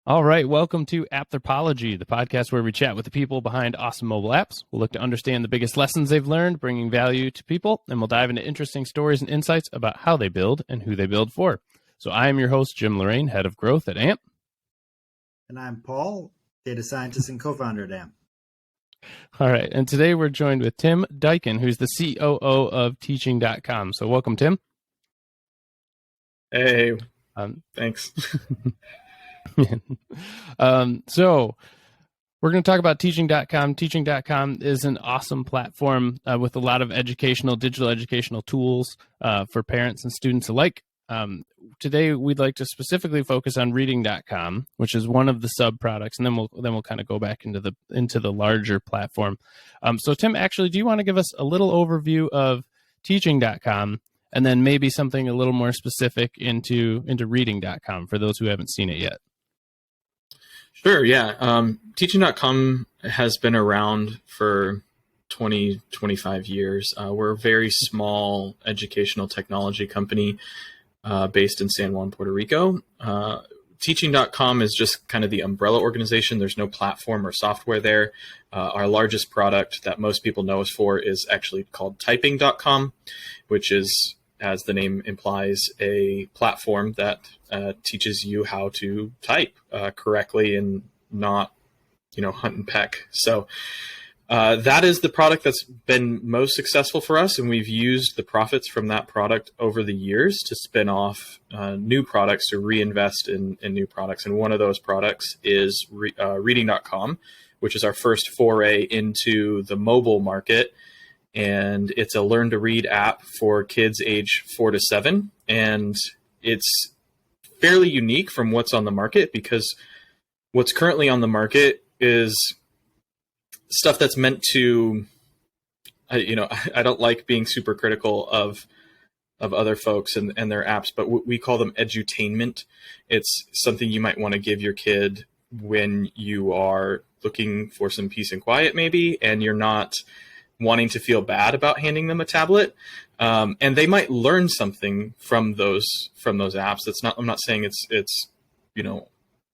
All right, welcome to Appthropology, the podcast where we chat with the people behind awesome mobile apps. We'll look to understand the biggest lessons they've learned, bringing value to people, and we'll dive into interesting stories and insights about how they build and who they build for. So I am your host, Jim Lorraine, head of growth at AMP. And I'm Paul, data scientist and co-founder at AMP. All right, and today we're joined with Tim Dikun, who's the COO of Teaching.com. So welcome, Tim. Hey, thanks. So we're going to talk about Teaching.com. Teaching.com is an awesome platform with a lot of digital educational tools for parents and students alike. Today, we'd like to specifically focus on Reading.com, which is one of the sub products, and then we'll kind of go back into the larger platform. So, Tim, actually, do you want to give us a little overview of Teaching.com, and then maybe something a little more specific into Reading.com for those who haven't seen it yet? Sure, yeah. Teaching.com has been around for 20, 25 years. We're a very small educational technology company based in San Juan, Puerto Rico. Teaching.com is just kind of the umbrella organization. There's no platform or software there. Our largest product that most people know us for is actually called Typing.com, which is, as the name implies, a platform that teaches you how to type correctly and not, hunt and peck. So that is the product that's been most successful for us, and we've used the profits from that product over the years to spin off new products, to reinvest in new products. And one of those products is Reading.com, which is our first foray into the mobile market. And it's a learn-to-read app for kids age 4 to 7. And it's fairly unique from what's on the market, because what's currently on the market is stuff that's meant to, I don't like being super critical of other folks and their apps, but we call them edutainment. It's something you might want to give your kid when you are looking for some peace and quiet, maybe, and you're not wanting to feel bad about handing them a tablet. And they might learn something from those apps. I'm not saying it's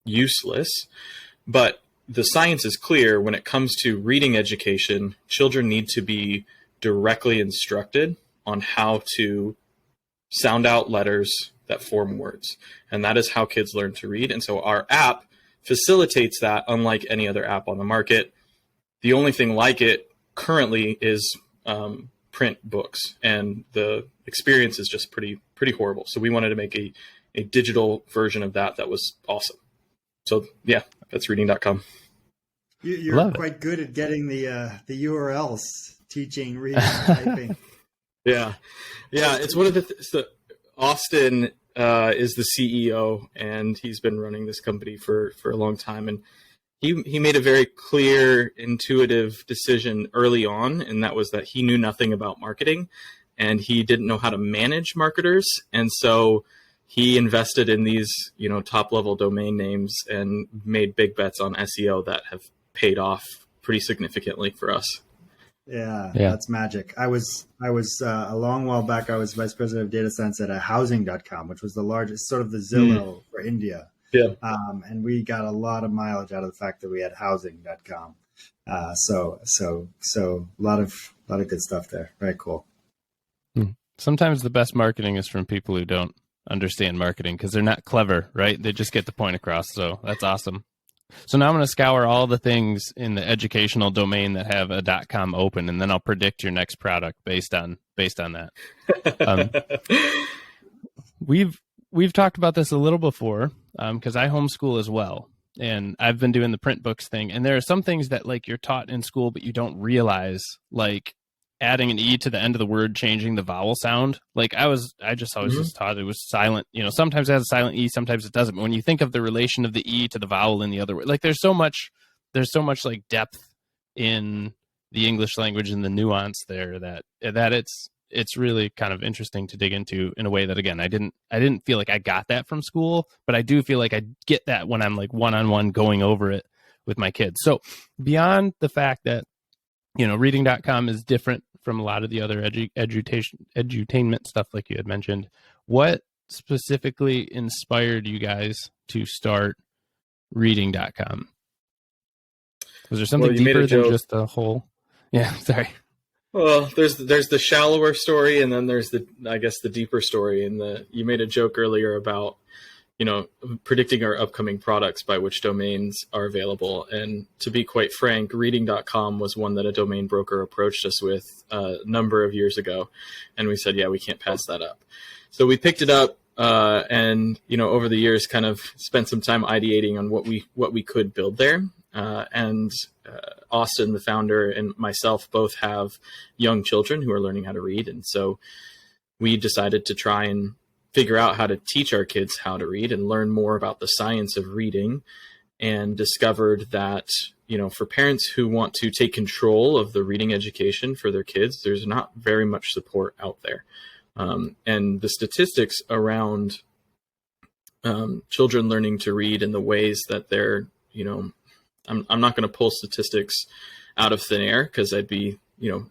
useless, but the science is clear when it comes to reading education. Children need to be directly instructed on how to sound out letters that form words. And that is how kids learn to read. And so our app facilitates that, unlike any other app on the market. The only thing like it currently is print books, and the experience is just pretty horrible. So we wanted to make a digital version of that was awesome. So yeah, that's Reading.com. You're quite good at getting the URLs, teaching, reading, typing. Yeah. It's one of the Austin is the CEO, and he's been running this company for a long time, and he made a very clear, intuitive decision early on, and that was that he knew nothing about marketing, and he didn't know how to manage marketers, and so he invested in these, top-level domain names and made big bets on SEO that have paid off pretty significantly for us. Yeah, that's magic. I was a long while back, I was vice president of data science at housing.com, which was the largest, sort of the Zillow for India. Yeah. And we got a lot of mileage out of the fact that we had housing.com. So a lot of good stuff there. Very cool. Sometimes the best marketing is from people who don't understand marketing, because they're not clever, right? They just get the point across. So that's awesome. So now I'm going to scour all the things in the educational domain that have a .com open, and then I'll predict your next product based on that. We've talked about this a little before, because I homeschool as well, and I've been doing the print books thing. And there are some things that you're taught in school, but you don't realize, like adding an E to the end of the word, changing the vowel sound. I just always just taught it was silent. Sometimes it has a silent E, sometimes it doesn't. But when you think of the relation of the E to the vowel in the other word, there's so much depth in the English language and the nuance there that it's really kind of interesting to dig into in a way that, again, I didn't feel like I got that from school, but I do feel like I get that when I'm one-on-one going over it with my kids. So beyond the fact that, Reading.com is different from a lot of the other edutainment stuff like you had mentioned, what specifically inspired you guys to start Reading.com? Was there something Well, you made deeper a than joke. just the whole? Yeah, sorry. Well, there's the shallower story, and then there's the deeper story. And you made a joke earlier about, predicting our upcoming products by which domains are available. And to be quite frank, Reading.com was one that a domain broker approached us with a number of years ago, and we said, yeah, we can't pass that up. So we picked it up, and over the years, kind of spent some time ideating on what we could build there. And Austin, the founder, and myself both have young children who are learning how to read. And so we decided to try and figure out how to teach our kids how to read and learn more about the science of reading, and discovered that, for parents who want to take control of the reading education for their kids, there's not very much support out there. And the statistics around children learning to read in the ways that they're, I'm not going to pull statistics out of thin air because I'd be,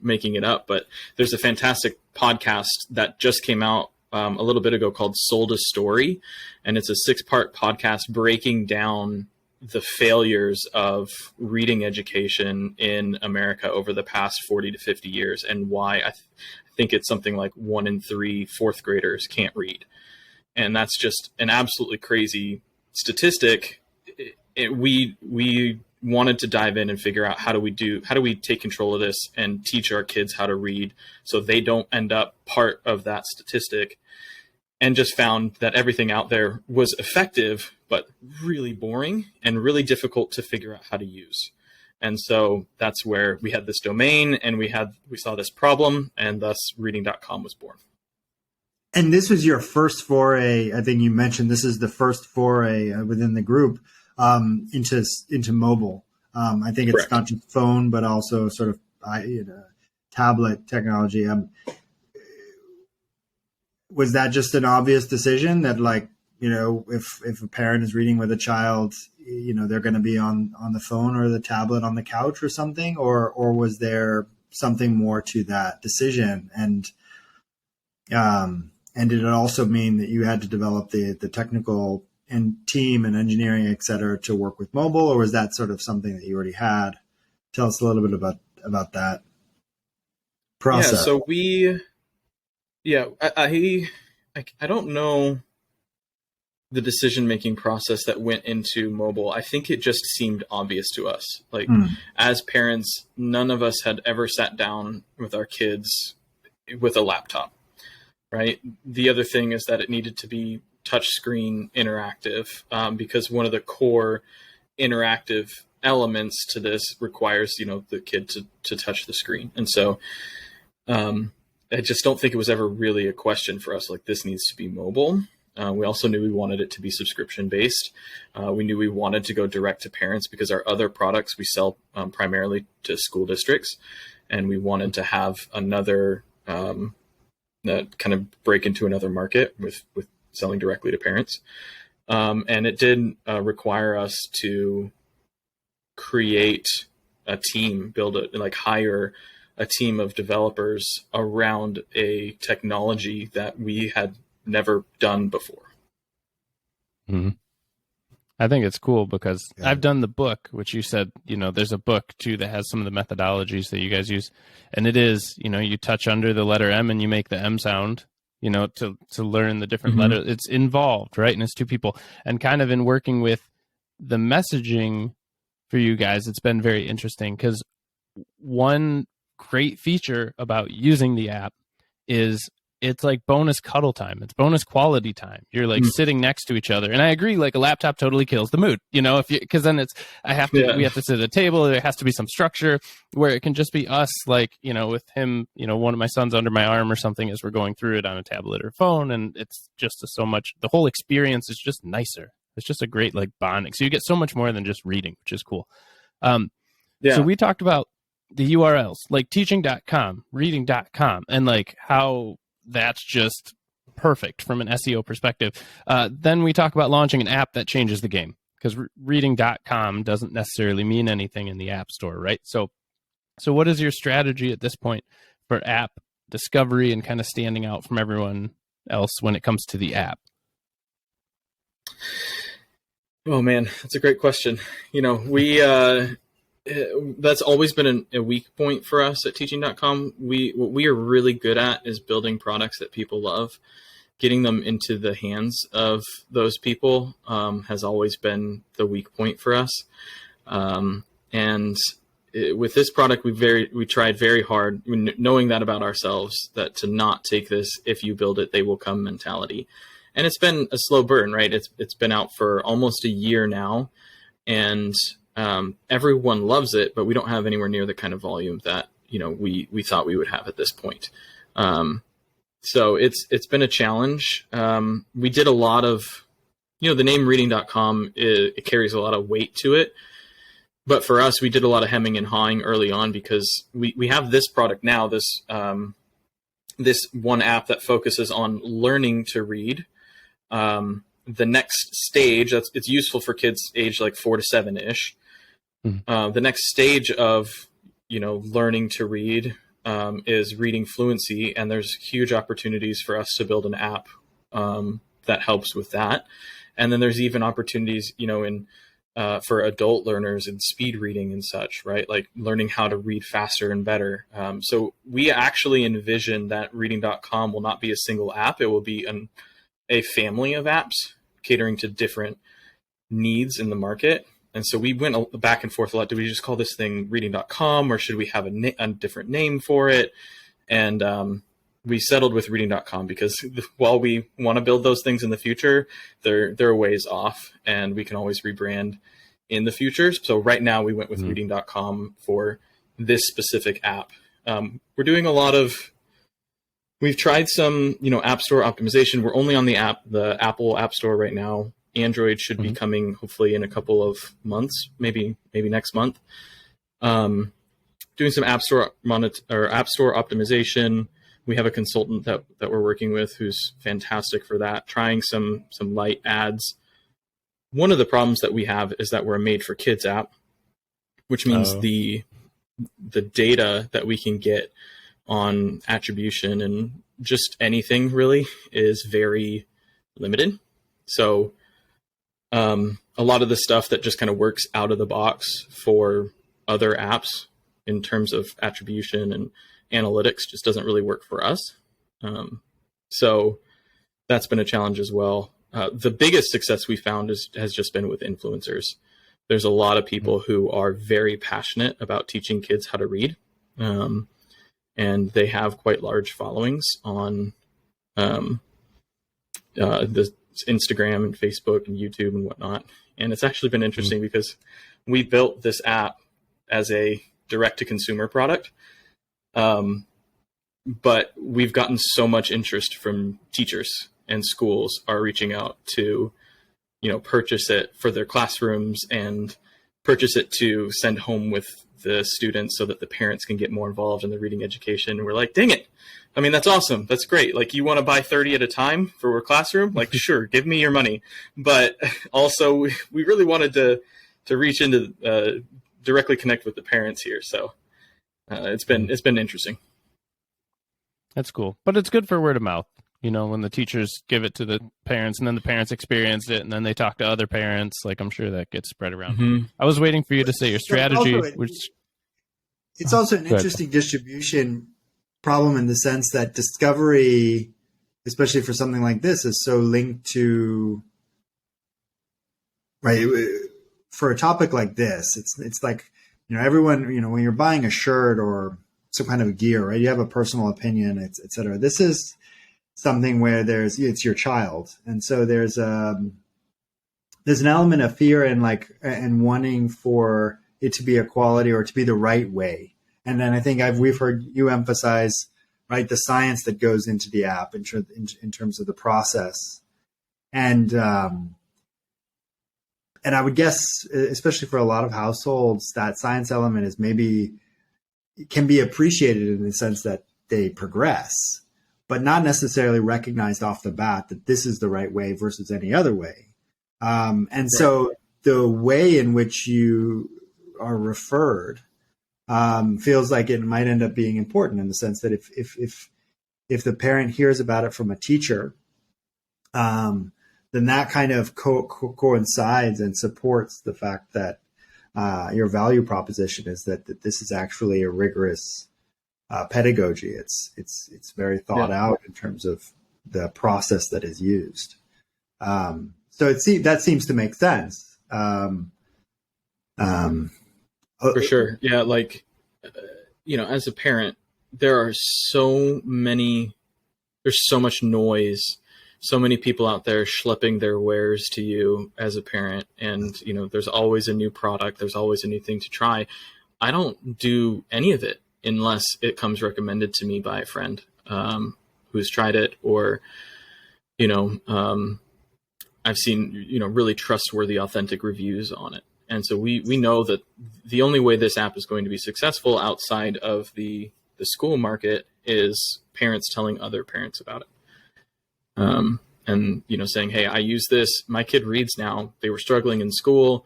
making it up. But there's a fantastic podcast that just came out a little bit ago called Sold a Story. And it's a 6-part podcast breaking down the failures of reading education in America over the past 40 to 50 years, and why I think it's something like 1 in 3 fourth graders can't read. And that's just an absolutely crazy statistic. We wanted to dive in and figure out how do we take control of this and teach our kids how to read so they don't end up part of that statistic, and just found that everything out there was effective, but really boring and really difficult to figure out how to use. And so that's where we had this domain, and we saw this problem, and thus Reading.com was born. And this was your first foray. I think you mentioned this is the first foray within the group into mobile. I think it's Correct. not just phone, but also sort of tablet technology. Was that just an obvious decision that, like, if a parent is reading with a child, they're going to be on the phone or the tablet on the couch or something, or was there something more to that decision? And did it also mean that you had to develop the technical and team and engineering, et cetera, to work with mobile, or was that sort of something that you already had? Tell us a little bit about that process. Yeah, so I don't know the decision-making process that went into mobile. I think it just seemed obvious to us. Like, as parents, none of us had ever sat down with our kids with a laptop, right? The other thing is that it needed to be touchscreen interactive, because one of the core interactive elements to this requires, the kid to touch the screen. And so I just don't think it was ever really a question for us, like, this needs to be mobile. We also knew we wanted it to be subscription based. We knew we wanted to go direct to parents because our other products we sell primarily to school districts, and we wanted to have another kind of break into another market with selling directly to parents. And it did require us to create a team, hire a team of developers around a technology that we had never done before. Mm-hmm. I think it's cool because I've done the book, which you said, there's a book too that has some of the methodologies that you guys use. And it is, you touch under the letter M and you make the M sound, to learn the different letters. It's involved, right? And it's 2 people. And kind of in working with the messaging for you guys, it's been very interesting because one great feature about using the app is it's like bonus cuddle time. It's bonus quality time. You're like sitting next to each other. And I agree, like, a laptop totally kills the mood, because then we have to sit at a table. There has to be some structure where it can just be us, like, with him, one of my sons under my arm or something as we're going through it on a tablet or phone. And it's just so much, the whole experience is just nicer. It's just a great, like, bonding. So you get so much more than just reading, which is cool. So we talked about the URLs, like teaching.com, reading.com, and like how that's just perfect from an SEO perspective. Then we talk about launching an app that changes the game, because reading.com doesn't necessarily mean anything in the App Store, right? So what is your strategy at this point for app discovery and kind of standing out from everyone else when it comes to the app? Oh man, that's a great question. We that's always been a weak point for us at Teaching.com. What we are really good at is building products that people love. Getting them into the hands of those people has always been the weak point for us. With this product, we tried very hard, knowing that about ourselves, that to not take this, if you build it, they will come mentality. And it's been a slow burn, right? It's been out for almost a year now, and everyone loves it, but we don't have anywhere near the kind of volume that we thought we would have at this point. So it's been a challenge. We did a lot of, the name Reading.com, it carries a lot of weight to it. But for us, we did a lot of hemming and hawing early on, because we have this product now, this one app that focuses on learning to read. The next stage, it's useful for kids age like 4 to 7-ish. The next stage of, learning to read is reading fluency. And there's huge opportunities for us to build an app that helps with that. And then there's even opportunities, for adult learners in speed reading and such, right? Like learning how to read faster and better. So we actually envision that Reading.com will not be a single app. It will be a family of apps catering to different needs in the market. And so we went back and forth a lot. Do we just call this thing Reading.com, or should we have a different name for it? And we settled with Reading.com, because while we want to build those things in the future, they're a ways off, and we can always rebrand in the future. So right now we went with Reading.com for this specific app. We're doing we've tried some, App Store optimization. We're only on the Apple App Store right now. Android should be coming hopefully in a couple of months, maybe next month. Doing some App Store optimization. We have a consultant that we're working with who's fantastic for that, trying some light ads. One of the problems that we have is that we're a made for kids app, which means the data that we can get on attribution and just anything really is very limited. So a lot of the stuff that just kind of works out of the box for other apps in terms of attribution and analytics just doesn't really work for us. So that's been a challenge as well. The biggest success we found has just been with influencers. There's a lot of people who are very passionate about teaching kids how to read. And they have quite large followings on the Instagram and Facebook and YouTube and whatnot. And it's actually been interesting because we built this app as a direct-to-consumer product. But we've gotten so much interest from teachers, and schools are reaching out to, purchase it for their classrooms and purchase it to send home with the students so that the parents can get more involved in the reading education. And we're like, dang it. I mean, that's awesome. That's great. Like, you want to buy 30 at a time for a classroom? Like, sure, give me your money. But also we really wanted to reach into, directly connect with the parents here. So it's been interesting. That's cool. But it's good for word of mouth, when the teachers give it to the parents and then the parents experience it and then they talk to other parents. Like, I'm sure that gets spread around. I was waiting for you to say your strategy, it's also an interesting distribution problem in the sense that discovery, especially for something like this, is so linked to, right? For a topic like this, it's like, everyone, when you're buying a shirt or some kind of gear, right? You have a personal opinion, et cetera. This is something where it's your child. And so there's an element of fear and wanting for it to be a quality or to be the right way. And then I think we've heard you emphasize, right, the science that goes into the app in terms of the process. And I would guess, especially for a lot of households, that science element is can be appreciated in the sense that they progress, but not necessarily recognized off the bat that this is the right way versus any other way. So the way in which you are referred feels like it might end up being important in the sense that if the parent hears about it from a teacher, then that kind of coincides and supports the fact that your value proposition is that this is actually a rigorous pedagogy. It's very thought out in terms of the process that is used. So that seems to make sense. For sure. Yeah. Like, as a parent, there's so much noise, so many people out there schlepping their wares to you as a parent. And, there's always a new product. There's always a new thing to try. I don't do any of it unless it comes recommended to me by a friend who's tried it, or, I've seen, really trustworthy, authentic reviews on it. And so we know that the only way this app is going to be successful outside of the school market is parents telling other parents about it. And, saying, hey, I use this, my kid reads now, they were struggling in school.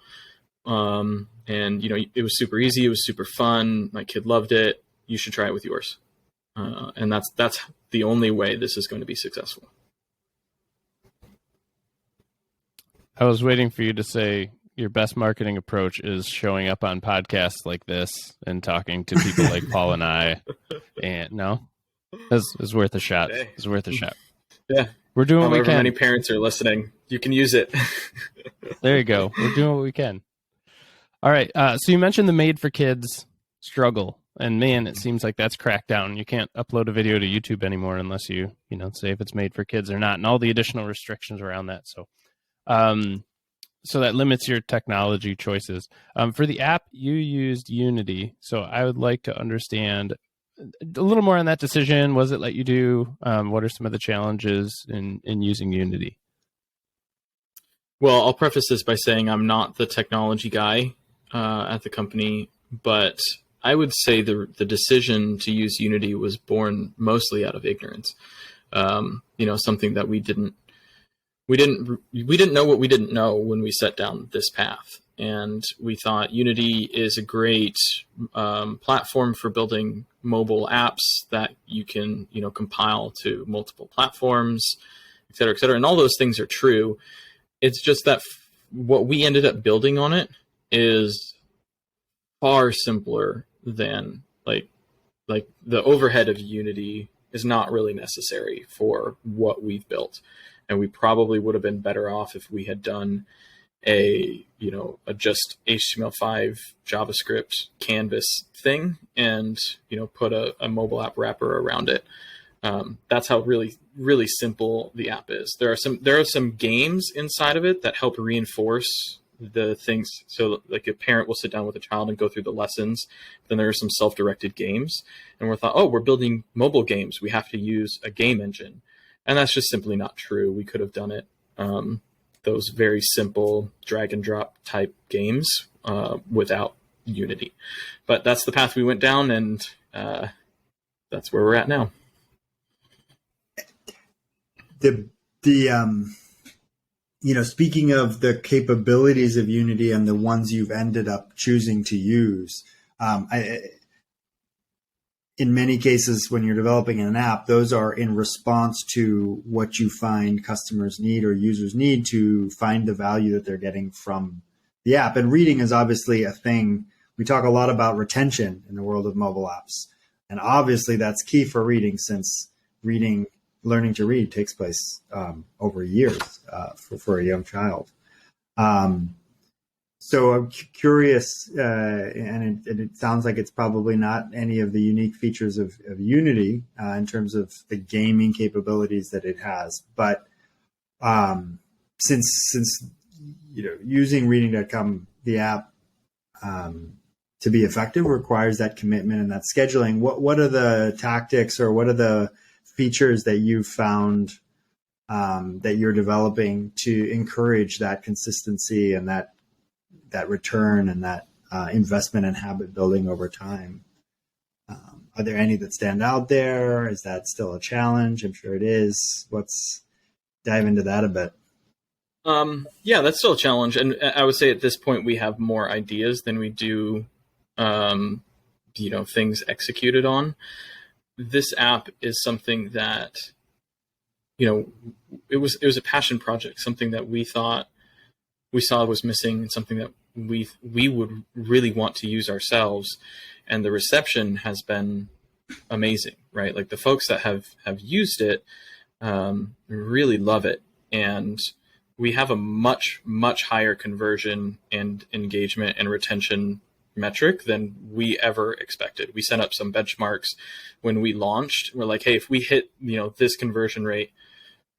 And, it was super easy. It was super fun. My kid loved it. You should try it with yours. And that's the only way this is going to be successful. I was waiting for you to say your best marketing approach is showing up on podcasts like this and talking to people like Paul and I. And no, it's worth a shot. Hey. It's worth a shot. Yeah. We're doing what we can. Many parents are listening, you can use it. There you go. We're doing what we can. All right. So you mentioned the Made for Kids struggle, and man, it seems like that's cracked down. You can't upload a video to YouTube anymore unless you say if it's made for kids or not, and all the additional restrictions around that. So that limits your technology choices. For the app, you used Unity. So I would like to understand a little more on that decision. Was it let you do? What are some of the challenges in using Unity? Well, I'll preface this by saying I'm not the technology guy at the company, but I would say the decision to use Unity was born mostly out of ignorance. Something that we didn't know what we didn't know when we set down this path. And we thought Unity is a great platform for building mobile apps that you can, compile to multiple platforms, et cetera, et cetera. And all those things are true. It's just that what we ended up building on it is far simpler than like the overhead of Unity is not really necessary for what we've built. And we probably would have been better off if we had done a just HTML5 JavaScript canvas thing and, put a mobile app wrapper around it. That's how really, really simple the app is. There are some games inside of it that help reinforce the things. So like a parent will sit down with a child and go through the lessons. Then there are some self-directed games, and we're building mobile games. We have to use a game engine. And that's just simply not true. We could have done it, those very simple drag and drop type games without Unity. But that's the path we went down, and that's where we're at now. Speaking of the capabilities of Unity and the ones you've ended up choosing to use, in many cases, when you're developing an app, those are in response to what you find customers need or users need to find the value that they're getting from the app. And reading is obviously a thing. We talk a lot about retention in the world of mobile apps. And obviously that's key for reading, since learning to read takes place over years for a young child. So I'm curious, and it sounds like it's probably not any of the unique features of Unity in terms of the gaming capabilities that it has. But since using Reading.com, the app, to be effective requires that commitment and that scheduling. What are the tactics, or what are the features that you've found that you're developing to encourage that consistency and that return and that investment and habit building over time? Are there any that stand out there? Is that still a challenge? I'm sure it is. Let's dive into that a bit. Yeah, that's still a challenge. And I would say at this point, we have more ideas than we do, things executed on. This app is something that it was a passion project, something that we saw was missing, and something that we would really want to use ourselves. And the reception has been amazing, right? Like the folks that have used it really love it. And we have a much, much higher conversion and engagement and retention metric than we ever expected. We set up some benchmarks when we launched. We're like, hey, if we hit, this conversion rate,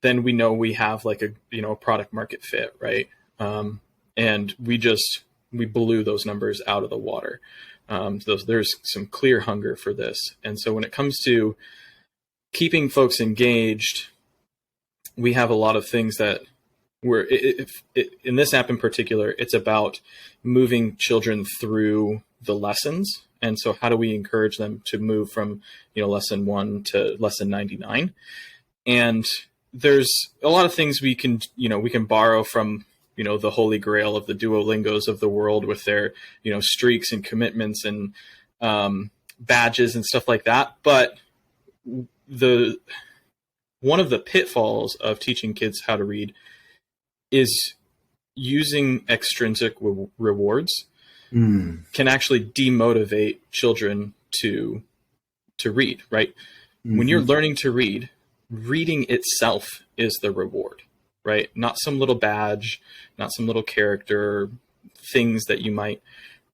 then we know we have like a product market fit, right? And we blew those numbers out of the water. There's some clear hunger for this. And so when it comes to keeping folks engaged, we have a lot of things that in this app in particular, it's about moving children through the lessons. And so how do we encourage them to move from, lesson 1 to lesson 99? And there's a lot of things we can borrow from, the holy grail of the Duolingos of the world with their, streaks and commitments and badges and stuff like that. But one of the pitfalls of teaching kids how to read is using extrinsic rewards can actually demotivate children to read, right? Mm-hmm. When you're learning to read, reading itself is the reward, right? Not some little badge, not some little character, things that you might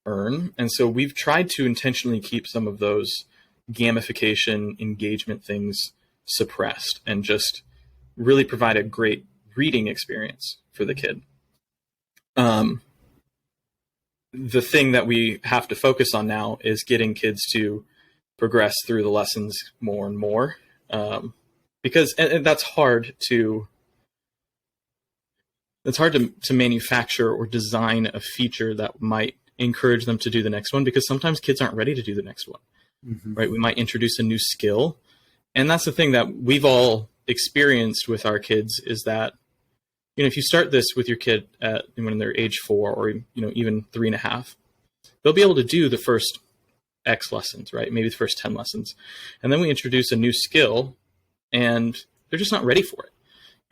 earn. And so we've tried to intentionally keep some of those gamification engagement things suppressed and just really provide a great reading experience for the kid. The thing that we have to focus on now is getting kids to progress through the lessons more and more, because and that's hard to manufacture or design a feature that might encourage them to do the next one, because sometimes kids aren't ready to do the next one, right? We might introduce a new skill. And that's the thing that we've all experienced with our kids is that, if you start this with your kid when they're age 4 or, even 3.5, they'll be able to do the first X lessons, right? Maybe the first 10 lessons. And then we introduce a new skill and they're just not ready for it.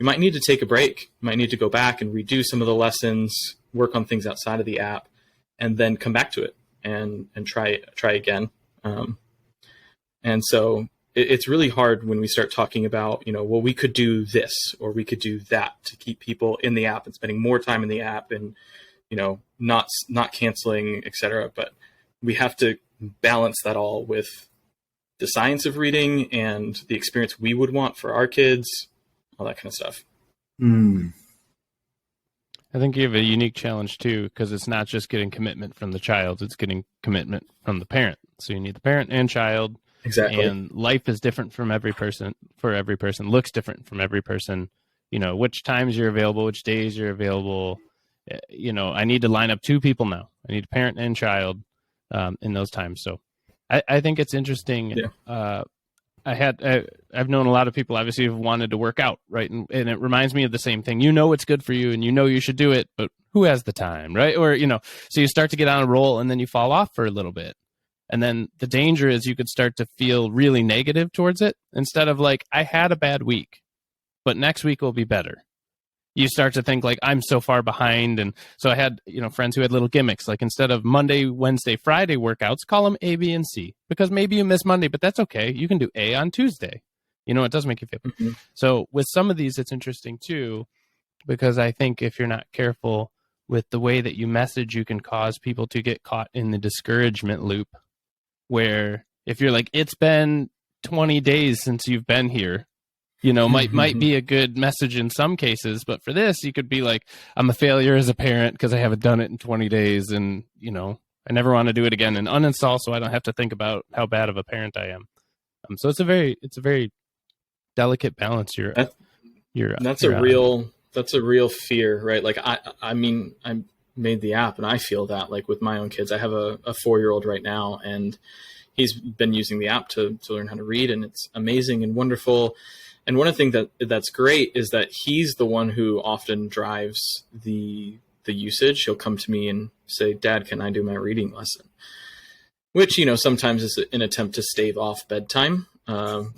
You might need to take a break. You might need to go back and redo some of the lessons, work on things outside of the app, and then come back to it and try again. And so it's really hard when we start talking about, well, we could do this or we could do that to keep people in the app and spending more time in the app and, not canceling, et cetera. But we have to balance that all with the science of reading and the experience we would want for our kids, all that kind of stuff. I think you have a unique challenge too, because it's not just getting commitment from the child, it's getting commitment from the parent. So you need the parent and child. Exactly. And life is different from every person, looks different from every person, which times you're available, which days you're available. I need to line up 2 people now. I need a parent and child in those times. So I think it's interesting. Yeah. I've known a lot of people obviously who've wanted to work out, right? And it reminds me of the same thing. It's good for you and you should do it, but who has the time, right? Or, so you start to get on a roll and then you fall off for a little bit. And then the danger is you could start to feel really negative towards it instead of like, I had a bad week, but next week will be better. You start to think like, I'm so far behind. And so I had, friends who had little gimmicks, like instead of Monday, Wednesday, Friday workouts, call them A, B, and C, because maybe you miss Monday, but that's okay. You can do A on Tuesday. It does make you feel. Mm-hmm. So with some of these, it's interesting too, because I think if you're not careful with the way that you message, you can cause people to get caught in the discouragement loop, where if you're like, it's been 20 days since you've been here, might be a good message in some cases. But for this, you could be like, I'm a failure as a parent because I haven't done it in 20 days. And, I never want to do it again, and uninstall so I don't have to think about how bad of a parent I am. So it's a very delicate balance. That's a real fear, right? Like, I mean, I made the app and I feel that like with my own kids. I have a 4-year-old right now, and he's been using the app to learn how to read, and it's amazing and wonderful. And one of the things that's great is that he's the one who often drives the usage. He'll come to me and say, Dad, can I do my reading lesson? Which, sometimes is an attempt to stave off bedtime.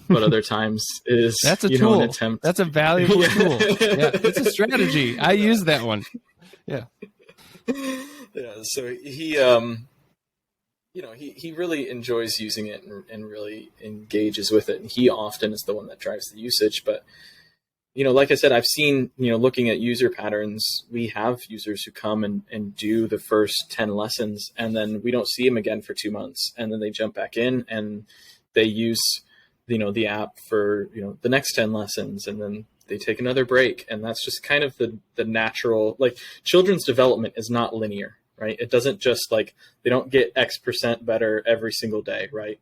but other times is that's a tool. an attempt. That's a valuable tool. Yeah, it's a strategy. I use that one. Yeah. Yeah. So he he really enjoys using it and really engages with it. And he often is the one that drives the usage. But, like I said, I've seen, looking at user patterns, we have users who come and do the first 10 lessons, and then we don't see them again for 2 months. And then they jump back in and they use, the app for, the next 10 lessons, and then they take another break. And that's just kind of the natural, like, children's development is not linear. Right. It doesn't just they don't get X% better every single day. Right.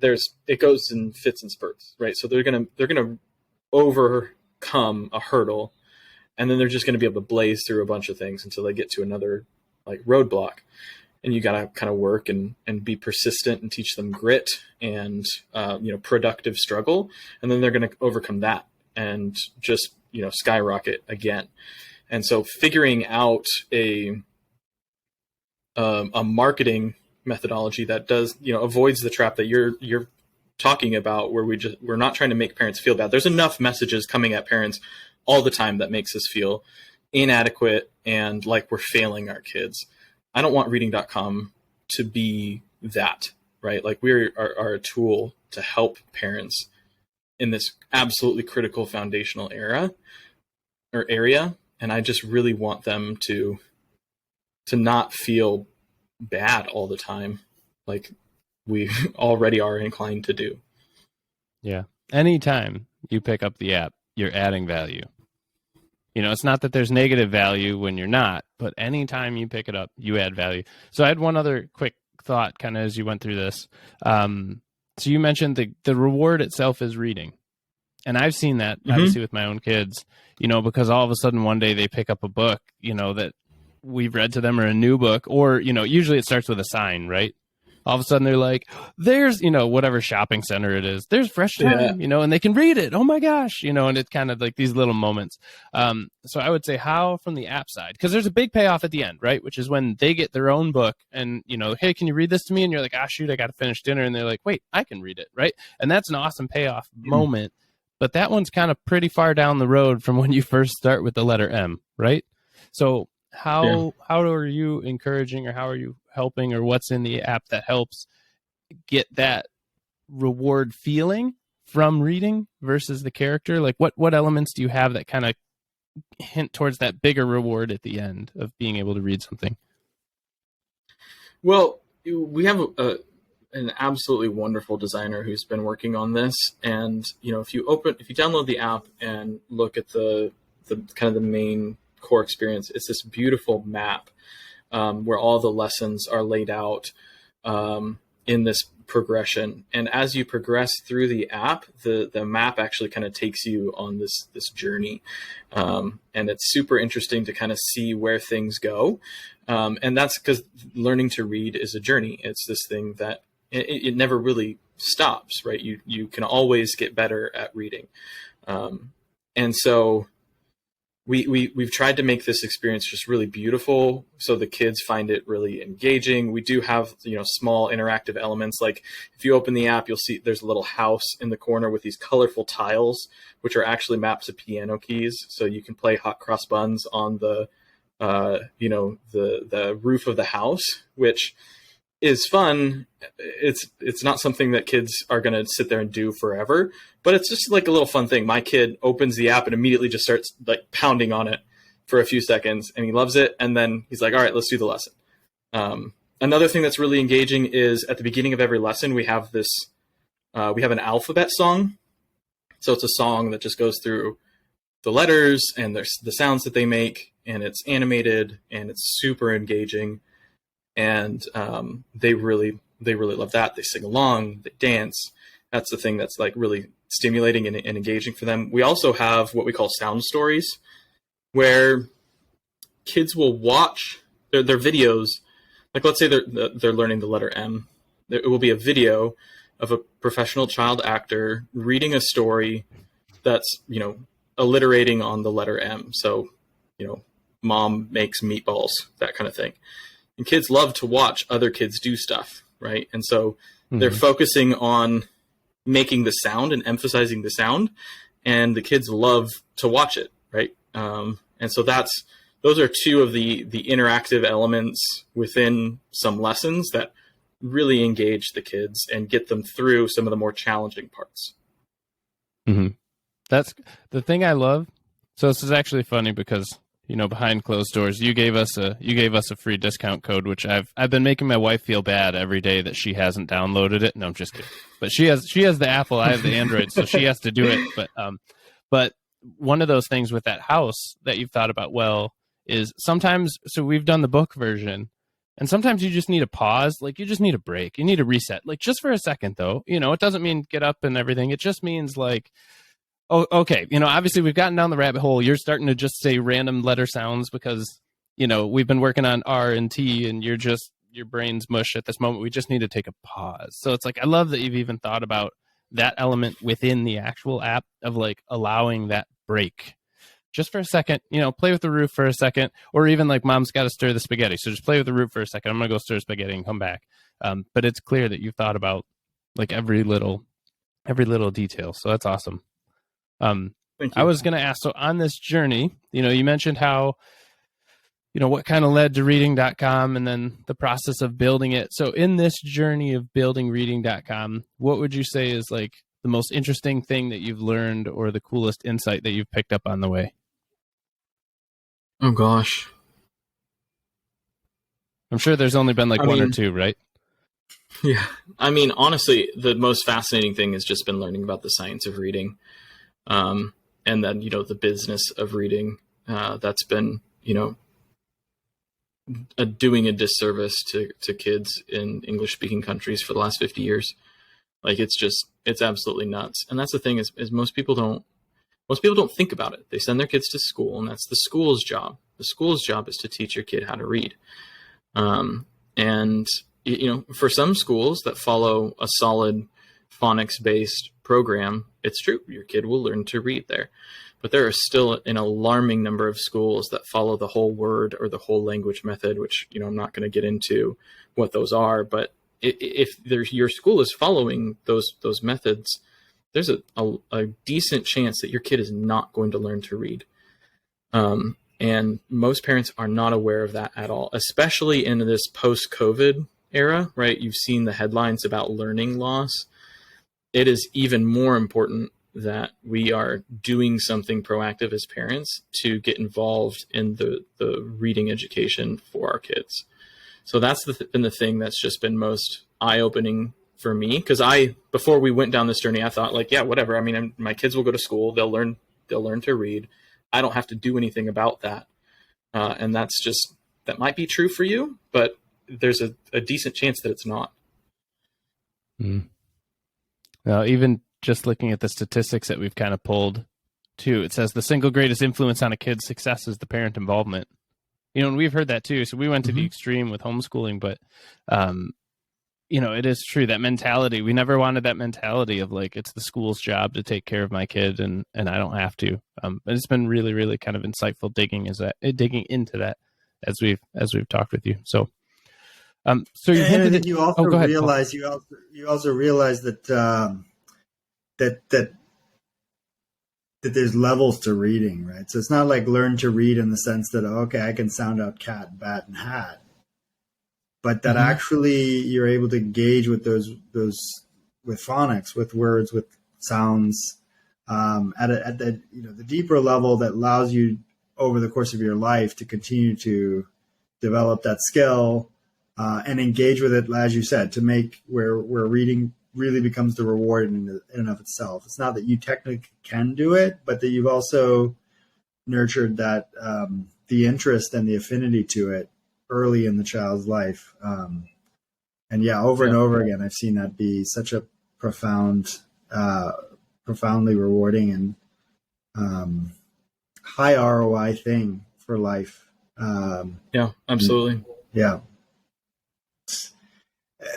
It goes in fits and spurts. Right. So they're going to overcome a hurdle, and then they're just going to be able to blaze through a bunch of things until they get to another roadblock. And you got to kind of work and be persistent and teach them grit and, productive struggle. And then they're going to overcome that and just, skyrocket again. And so figuring out a marketing methodology that does, avoids the trap that you're talking about, where we're not trying to make parents feel bad. There's enough messages coming at parents all the time that makes us feel inadequate and like we're failing our kids. I don't want Reading.com to be that, right? Like we are a tool to help parents in this absolutely critical foundational area. And I just really want them to not feel bad all the time, like we already are inclined to do. Yeah. Anytime you pick up the app, you're adding value. It's not that there's negative value when you're not, but anytime you pick it up, you add value. So I had one other quick thought kind of as you went through this. So you mentioned the reward itself is reading. And I've seen that obviously with my own kids, because all of a sudden one day they pick up a book, that we've read to them, or a new book, or, usually it starts with a sign, right? All of a sudden they're like, there's, whatever shopping center it is, there's fresh time, and they can read it. Oh my gosh, and it's kind of like these little moments. So I would say how from the app side, because there's a big payoff at the end, right? Which is when they get their own book and, hey, can you read this to me? And you're like, shoot, I got to finish dinner. And they're like, wait, I can read it. Right. And that's an awesome payoff moment. But that one's kind of pretty far down the road from when you first start with the letter M, right? So how are you encouraging, or how are you helping, or what's in the app that helps get that reward feeling from reading versus the character? Like what elements do you have that kind of hint towards that bigger reward at the end of being able to read something? Well, we have an absolutely wonderful designer who's been working on this. And, if you download the app and look at the kind of the main core experience, it's this beautiful map where all the lessons are laid out in this progression. And as you progress through the app, the map actually kind of takes you on this journey. And it's super interesting to kind of see where things go. And that's because learning to read is a journey. It's this thing that it never really stops, right? You can always get better at reading. And so we've tried to make this experience just really beautiful so the kids find it really engaging. We do have, small interactive elements. Like if you open the app, you'll see there's a little house in the corner with these colorful tiles, which are actually maps of piano keys. So you can play hot cross buns on the roof of the house, which is fun. It's not something that kids are going to sit there and do forever, but it's just like a little fun thing. My kid opens the app and immediately just starts like pounding on it for a few seconds, and he loves it. And then he's like, all right, let's do the lesson. Another thing that's really engaging is at the beginning of every lesson, we have an alphabet song. So it's a song that just goes through the letters and the sounds that they make, and it's animated and it's super engaging. And they really love that. They sing along, they dance. That's the thing that's like really stimulating and engaging for them. We also have what we call sound stories, where kids will watch their videos. Like let's say they're learning the letter M. It will be a video of a professional child actor reading a story that's, alliterating on the letter M. So, mom makes meatballs, that kind of thing. And kids love to watch other kids do stuff, right? And so they're focusing on making the sound and emphasizing the sound, and the kids love to watch it, right? And so those are two of the interactive elements within some lessons that really engage the kids and get them through some of the more challenging parts. Mm-hmm. That's the thing I love. So this is actually funny because, you know, behind closed doors, you gave us a free discount code, which I've been making my wife feel bad every day that she hasn't downloaded it. No, I'm just kidding. But she has the Apple, I have the Android, so she has to do it. But one of those things with that house that you've thought about well is sometimes, so we've done the book version, and sometimes you just need a pause, like you just need a break, you need a reset, like just for a second though. You know, it doesn't mean get up and everything. It just means like, oh, okay, you know, obviously we've gotten down the rabbit hole. You're starting to just say random letter sounds because, you know, we've been working on R and T, and your brain's mush at this moment. We just need to take a pause. So it's like, I love that you've even thought about that element within the actual app of like allowing that break just for a second, you know, play with the roof for a second, or even like mom's got to stir the spaghetti. So just play with the roof for a second. I'm going to go stir spaghetti and come back. But it's clear that you've thought about like every little detail. So that's awesome. I was going to ask, so on this journey, you know, you mentioned how, you know, what kind of led to Reading.com and then the process of building it. So in this journey of building Reading.com, what would you say is like the most interesting thing that you've learned or the coolest insight that you've picked up on the way? Oh, gosh. I'm sure there's only been like one or two, right? Yeah. I mean, honestly, the most fascinating thing has just been learning about the science of reading. And then, you know, the business of reading, that's been, you know, doing a disservice to kids in English speaking countries for the last 50 years. Like, it's absolutely nuts. And that's the thing is most people don't think about it. They send their kids to school, and that's the school's job. The school's job is to teach your kid how to read. And, you know, for some schools that follow a solid phonics-based program, it's true, your kid will learn to read there. But there are still an alarming number of schools that follow the whole word or the whole language method, which, you know, I'm not going to get into what those are. But if your school is following those methods, there's a decent chance that your kid is not going to learn to read. And most parents are not aware of that at all, especially in this post-COVID era, right? You've seen the headlines about learning loss. It is even more important that we are doing something proactive as parents to get involved in the reading education for our kids. So that's been the thing that's just been most eye-opening for me. Because before we went down this journey, I thought like, yeah, whatever. I mean, my kids will go to school. They'll learn to read. I don't have to do anything about that. And that might be true for you, but there's a decent chance that it's not. Mm. Now, even just looking at the statistics that we've kind of pulled too, it says the single greatest influence on a kid's success is the parent involvement. You know, and we've heard that too. So we went to the extreme with homeschooling, but, you know, it is true, that mentality. We never wanted that mentality of like, it's the school's job to take care of my kid and I don't have to. But it's been really, really kind of insightful digging into that as we've talked with you. So, so you hinted that you also realize you also realize that that there's levels to reading, right? So it's not like learn to read in the sense that, okay, I can sound out cat, bat, and hat, but that actually you're able to engage with those with phonics, with words, with sounds, at the the deeper level that allows you over the course of your life to continue to develop that skill. And engage with it, as you said, to make where reading really becomes the reward in and of itself. It's not that you technically can do it, but that you've also nurtured that the interest and the affinity to it early in the child's life. And over and over again, I've seen that be such a profoundly rewarding and high ROI thing for life. Yeah, absolutely. Yeah.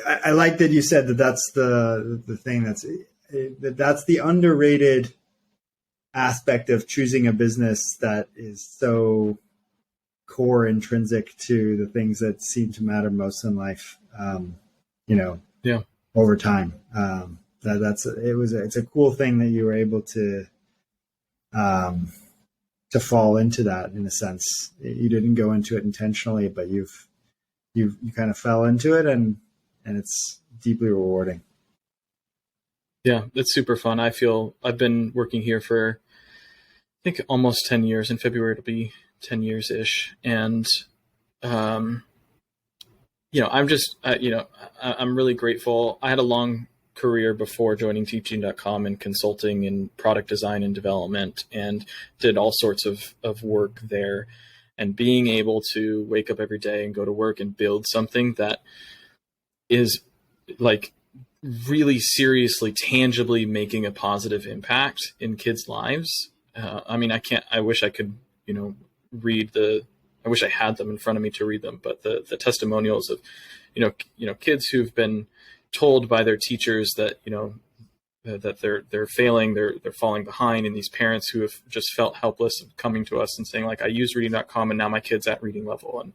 I like that you said that's the thing that's the underrated aspect of choosing a business that is so core intrinsic to the things that seem to matter most in life, over time. It's a cool thing that you were able to fall into that in a sense. You didn't go into it intentionally, but you kind of fell into it, and it's deeply rewarding. Yeah, it's super fun. I feel I've been working here for, I think, almost 10 years. In February, it'll be 10 years ish. And, I'm just, I'm really grateful. I had a long career before joining Teaching.com in consulting and product design and development, and did all sorts of work there. And being able to wake up every day and go to work and build something that is like really seriously, tangibly making a positive impact in kids' lives. I wish I could, I wish I had them in front of me to read them, but the testimonials of, kids who've been told by their teachers that, that they're failing, they're falling behind, and these parents who have just felt helpless and coming to us and saying, like, I use Reading.com and now my kid's at reading level. And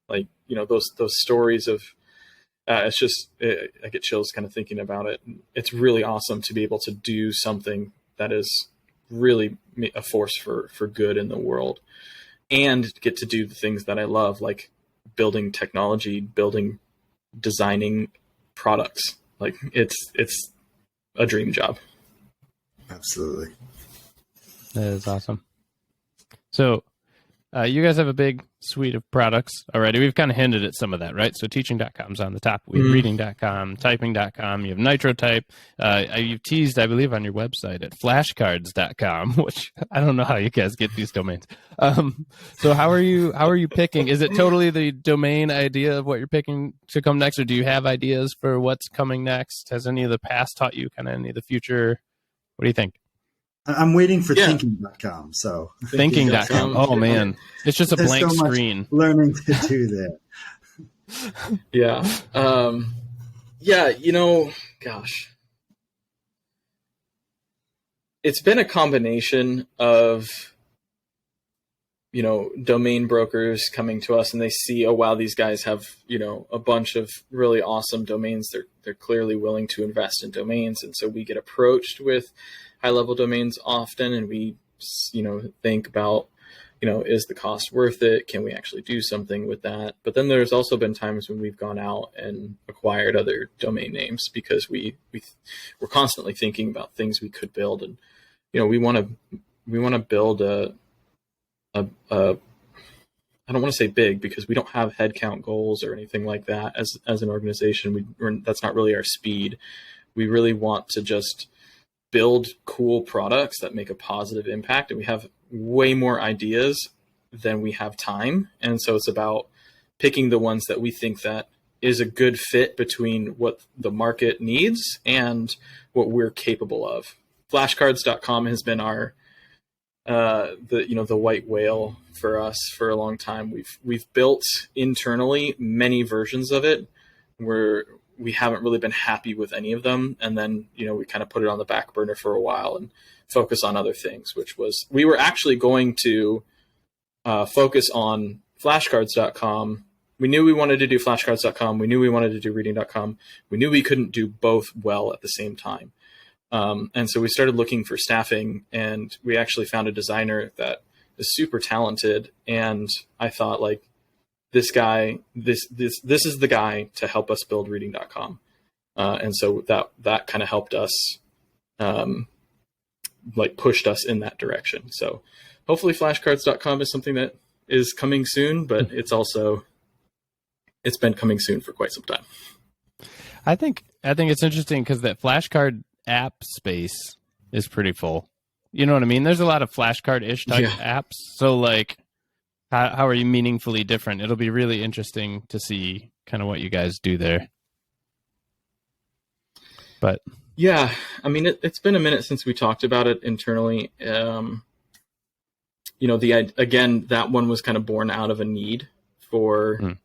like, those stories of, I get chills kind of thinking about it. It's really awesome to be able to do something that is really a force for good in the world, and get to do the things that I love, like building technology, designing products. Like it's a dream job. Absolutely. That is awesome. So you guys have a big suite of products already. We've kind of hinted at some of that, right? So teaching.com is on the top. We have reading.com, typing.com. You have NitroType. You've teased, I believe, on your website at flashcards.com, which I don't know how you guys get these domains. So how are you picking? Is it totally the domain idea of what you're picking to come next, or do you have ideas for what's coming next? Has any of the past taught you kind of any of the future? What do you think? I'm waiting for thinking.com. So thinking.com. Oh man, it's just a There's blank so much screen. Learning to do there. Yeah. Gosh, it's been a combination of, domain brokers coming to us and they see, oh wow, these guys have, a bunch of really awesome domains. They're clearly willing to invest in domains. And so we get approached with high-level domains often, and we, think about, is the cost worth it? Can we actually do something with that? But then there's also been times when we've gone out and acquired other domain names because we're constantly thinking about things we could build, and we want to build a I don't want to say big because we don't have headcount goals or anything like that as an organization. That's not really our speed. We really want to just build cool products that make a positive impact, and we have way more ideas than we have time. And so it's about picking the ones that we think that is a good fit between what the market needs and what we're capable of. Flashcards.com has been our the white whale for us for a long time. We've built internally many versions of it where we haven't really been happy with any of them, and then we kind of put it on the back burner for a while and focus on other things, which was, we were actually going to focus on flashcards.com. We knew we wanted to do flashcards.com. We knew we wanted to do reading.com. We knew we couldn't do both well at the same time. And so we started looking for staffing, and we actually found a designer that is super talented. And I thought, like, this guy, this is the guy to help us build reading.com. And so that kind of helped us, pushed us in that direction. So hopefully flashcards.com is something that is coming soon, but it's been coming soon for quite some time. I think it's interesting because that flashcard app space is pretty full. You know what I mean? There's a lot of flashcard-ish type apps. So like, how are you meaningfully different? It'll be really interesting to see kind of what you guys do there. But yeah, I mean, it's been a minute since we talked about it internally. Again, that one was kind of born out of a need for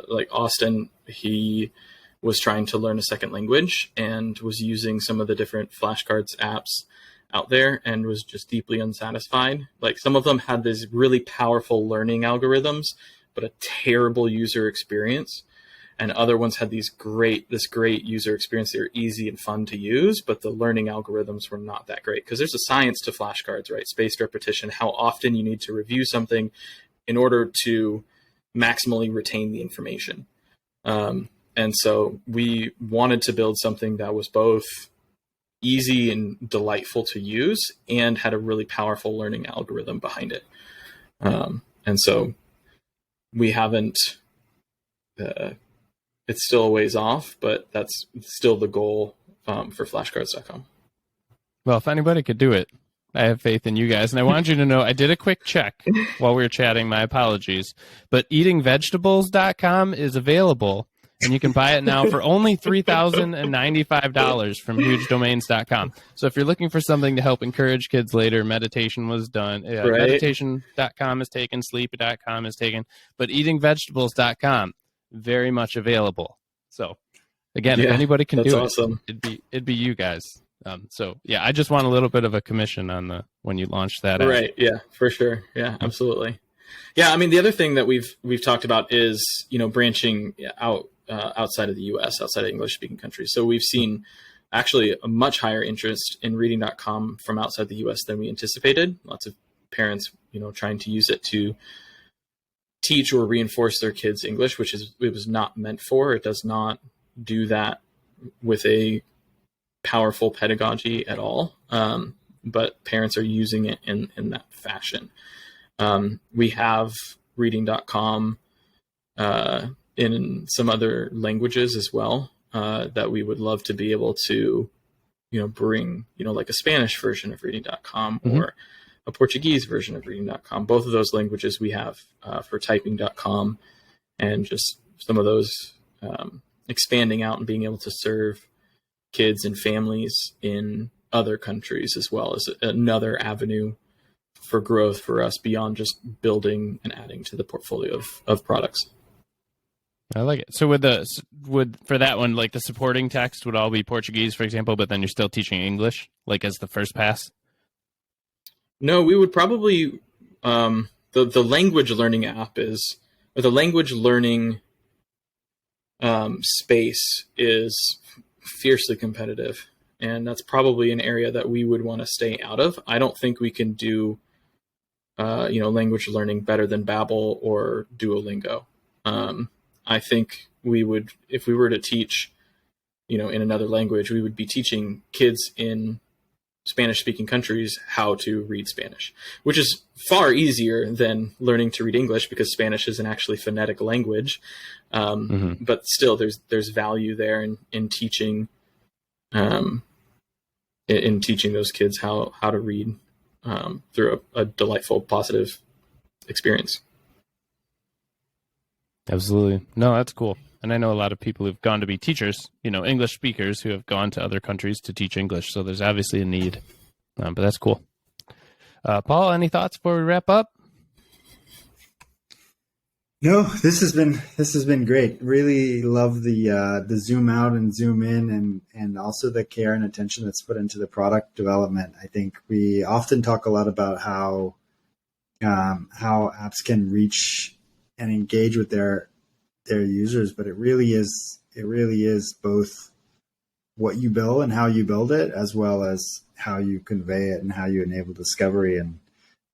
like Austin. He was trying to learn a second language and was using some of the different flashcards apps out there and was just deeply unsatisfied. Like, some of them had these really powerful learning algorithms, but a terrible user experience. and other ones had this great user experience. They were easy and fun to use, but the learning algorithms were not that great, because there's a science to flashcards, right? Spaced repetition, how often you need to review something in order to maximally retain the information. And so we wanted to build something that was both easy and delightful to use and had a really powerful learning algorithm behind it. And so we haven't, it's still a ways off, but that's still the goal for flashcards.com. Well, if anybody could do it, I have faith in you guys. And I wanted you to know, I did a quick check while we were chatting. My apologies. But eatingvegetables.com is available, and you can buy it now for only $3,095 from hugedomains.com. So if you're looking for something to help encourage kids later, meditation was done. Right. Meditation.com is taken, sleep.com is taken, but eatingvegetables.com, very much available. So again, if anybody can do awesome. it'd be you guys. So yeah, I just want a little bit of a commission on when you launch that. Right. Yeah, for sure. Yeah, absolutely. Yeah. I mean, the other thing that we've talked about is, branching out outside of the US, outside of English speaking countries. So we've seen actually a much higher interest in reading.com from outside the US than we anticipated. Lots of parents, trying to use it to teach or reinforce their kids' English, which it was not meant for. It does not do that with a powerful pedagogy at all. But parents are using it in that fashion. We have reading.com in some other languages as well, that we would love to be able to, bring, like a Spanish version of reading.com or a Portuguese version of reading.com. Both of those languages we have for typing.com, and just some of those expanding out and being able to serve kids and families in other countries, as well as another avenue for growth for us beyond just building and adding to the portfolio of products. I like it. So for that one, like the supporting text would all be Portuguese, for example, but then you're still teaching English, like as the first pass? No, we would probably, the language learning app is, or the language learning space is fiercely competitive. And that's probably an area that we would want to stay out of. I don't think we can do, language learning better than Babbel or Duolingo. I think we would, if we were to teach, in another language, we would be teaching kids in Spanish-speaking countries how to read Spanish, which is far easier than learning to read English, because Spanish is an actually phonetic language. But still, there's value there in teaching, in teaching those kids how to read through a delightful, positive experience. Absolutely. No, that's cool. And I know a lot of people who've gone to be teachers, English speakers who have gone to other countries to teach English. So there's obviously a need, but that's cool. Paul, any thoughts before we wrap up? No, this has been great. Really love the zoom out and zoom in, and also the care and attention that's put into the product development. I think we often talk a lot about how apps can reach and engage with their users, but it really is both what you build and how you build it, as well as how you convey it and how you enable discovery. And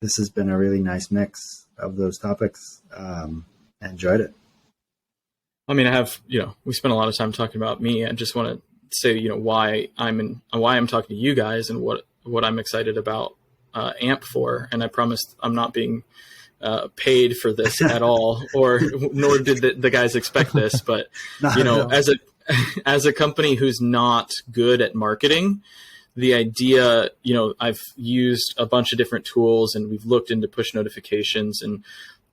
this has been a really nice mix of those topics. I enjoyed it. I mean, we spent a lot of time talking about me. I just want to say, why I'm talking to you guys and what I'm excited about AMP for. And I promised I'm not being paid for this at all, nor did the guys expect this. But as a company who's not good at marketing, the idea, I've used a bunch of different tools, and we've looked into push notifications and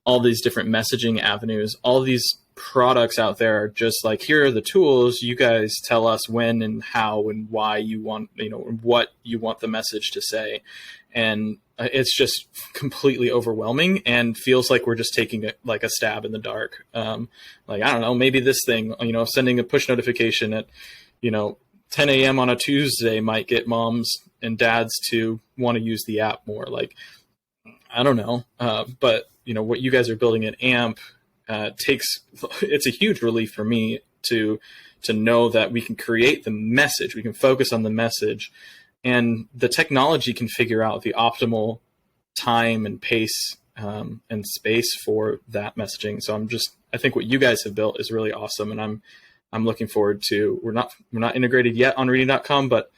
all these different messaging avenues. All these products out there are just like, here are the tools. You guys tell us when and how and why you want, what you want the message to say. And it's just completely overwhelming and feels like we're just taking a stab in the dark. I don't know, maybe this thing, sending a push notification at, 10 a.m. on a Tuesday might get moms and dads to want to use the app more. I don't know. But what you guys are building at AMP it's a huge relief for me to know that we can create the message, we can focus on the message, and the technology can figure out the optimal time and pace and space for that messaging. So I think what you guys have built is really awesome, and I'm looking forward to. We're not integrated yet on Reading.com, but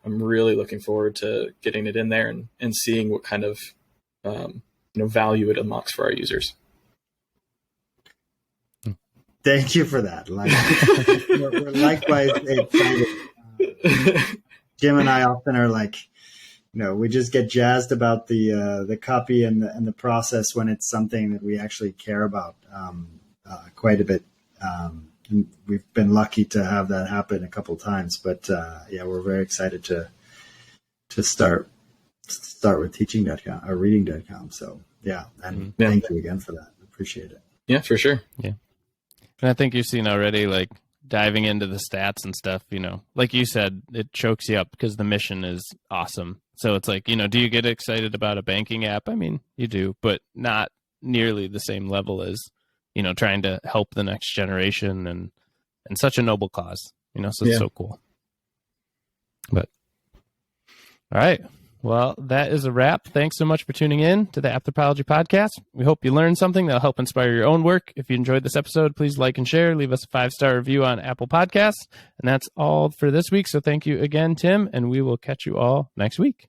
I'm really looking forward to getting it in there and seeing what kind of value it unlocks for our users. Thank you for that. We're likewise excited. Jim and I often are like, we just get jazzed about the copy and the process when it's something that we actually care about quite a bit. And we've been lucky to have that happen a couple of times. But we're very excited to start with Teaching.com or Reading.com. So thank you again for that. Appreciate it. Yeah, for sure. Yeah. And I think you've seen already, like, diving into the stats and stuff, like you said, it chokes you up because the mission is awesome. So it's like, do you get excited about a banking app? I mean, you do, but not nearly the same level as, trying to help the next generation and such a noble cause, so it's so cool. But all right. Well, that is a wrap. Thanks so much for tuning in to the Appthropology podcast. We hope you learned something that'll help inspire your own work. If you enjoyed this episode, please like and share. Leave us a 5-star review on Apple Podcasts. And that's all for this week. So thank you again, Tim, and we will catch you all next week.